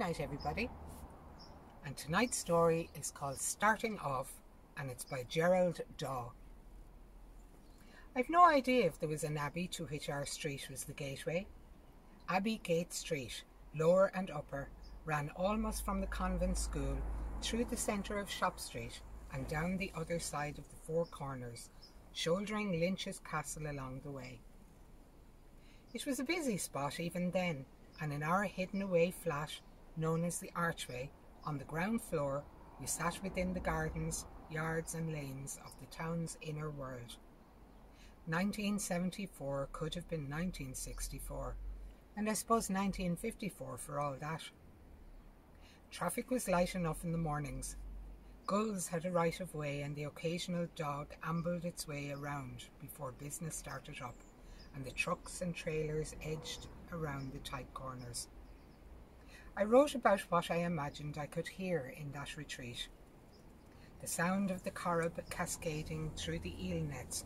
night, everybody. And tonight's story is called Starting Off, and it's by Gerald, Dawe. I've no idea if there was an abbey to which our street was the gateway. Abbey Gate Street, lower and upper, ran almost from the convent school through the centre of Shop Street and down the other side of the Four Corners, shouldering Lynch's castle along the way. It was a busy spot even then, and in our hidden-away flat, known as the Archway, on the ground floor, we sat within the gardens, yards and lanes of the town's inner world. 1974 could have been 1964, and I suppose 1954 for all that. Traffic was light enough in the mornings. Gulls had a right of way, and the occasional dog ambled its way around before business started up, and the trucks and trailers edged around the tight corners. I wrote about what I imagined I could hear in that retreat. The sound of the Corrib cascading through the eel nets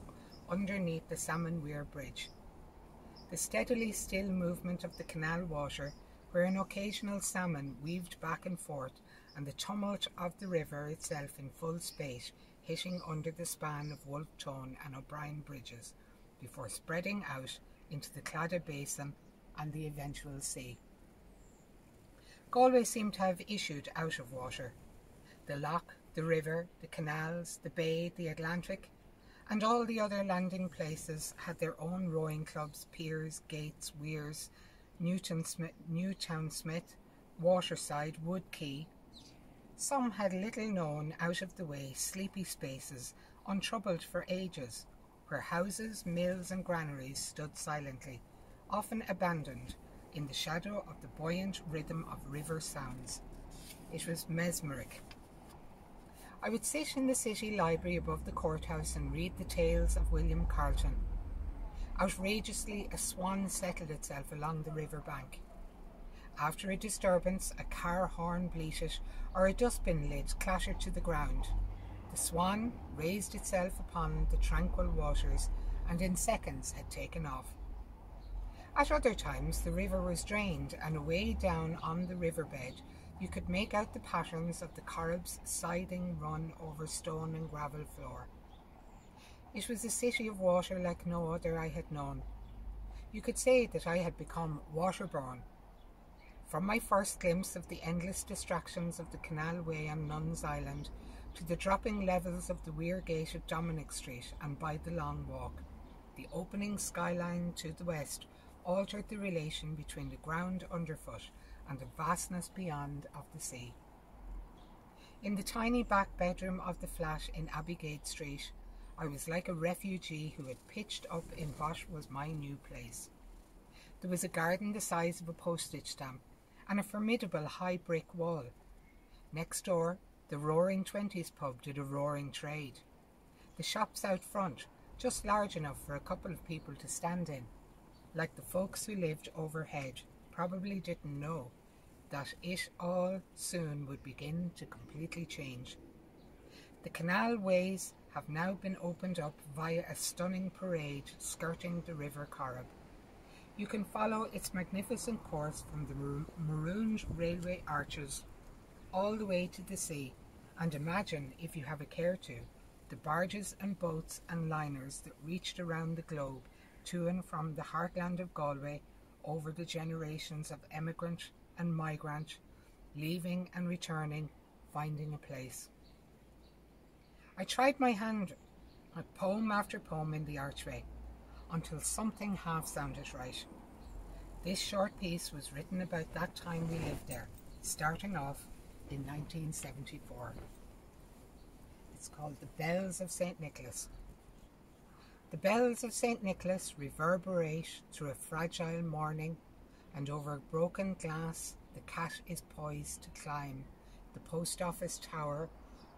underneath the Salmon Weir Bridge. The steadily still movement of the canal water, where an occasional salmon weaved back and forth, and the tumult of the river itself in full spate, hitting under the span of Wolf Tone and O'Brien bridges, before spreading out into the Claddagh Basin and the eventual sea. Galway seemed to have issued out of water. The loch, the river, the canals, the bay, the Atlantic, and all the other landing places had their own rowing clubs, piers, gates, weirs, Newtown Smith, Waterside, Wood Quay. Some had little known, out-of-the-way, sleepy spaces, untroubled for ages, where houses, mills and granaries stood silently, often abandoned, in the shadow of the buoyant rhythm of river sounds. It was mesmeric. I would sit in the city library above the courthouse and read the tales of William Carleton. Outrageously, a swan settled itself along the river bank. After a disturbance, a car horn bleated, or a dustbin lid clattered to the ground. The swan raised itself upon the tranquil waters, and in seconds had taken off. At other times the river was drained, and away down on the riverbed you could make out the patterns of the Corrib's scything run over stone and gravel floor. It was a city of water like no other I had known. You could say that I had become waterborne. From my first glimpse of the endless distractions of the Canal Way on Nuns Island, to the dropping levels of the Weir Gate at Dominic Street and by the Long Walk, the opening skyline to the west altered the relation between the ground underfoot and the vastness beyond of the sea. In the tiny back bedroom of the flat in Abbey-Gate Street, I was like a refugee who had pitched up in what was my new place. There was a garden the size of a postage stamp, and a formidable high brick wall. Next door, the Roaring Twenties pub did a roaring trade. The shops out front, just large enough for a couple of people to stand in, like the folks who lived overhead, probably didn't know that it all soon would begin to completely change. The canal ways have now been opened up via a stunning parade skirting the River Corrib. You can follow its magnificent course from the marooned railway arches all the way to the sea, and imagine, if you have a care to, the barges and boats and liners that reached around the globe to and from the heartland of Galway over the generations of emigrant and migrant, leaving and returning, finding a place. I tried my hand at poem after poem in the Archway, until something half sounded right. This short piece was written about that time we lived there, starting off in 1974. It's called The Bells of St. Nicholas. The bells of St. Nicholas reverberate through a fragile morning, and over broken glass the cat is poised to climb the post office tower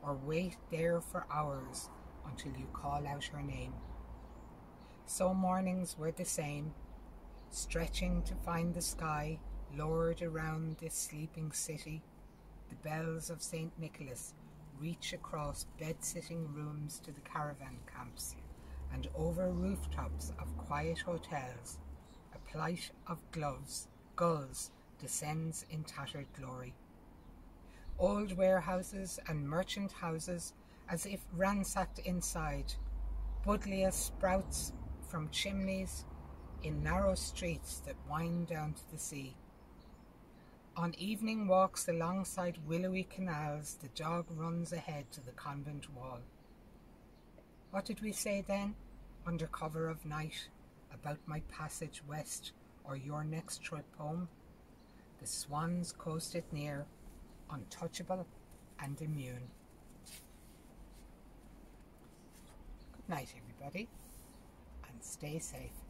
or wait there for hours until you call out her name. So mornings were the same, stretching to find the sky lowered around this sleeping city. The bells of St. Nicholas reach across bed-sitting rooms to the caravan camps, and over rooftops of quiet hotels, a plight of gulls descends in tattered glory. Old warehouses and merchant houses, as if ransacked inside, buddleia sprouts from chimneys in narrow streets that wind down to the sea. On evening walks alongside willowy canals, the dog runs ahead to the convent wall. What did we say then, under cover of night, about my passage west or your next trip home? The swans coasted near, untouchable and immune. Good night, everybody, and stay safe.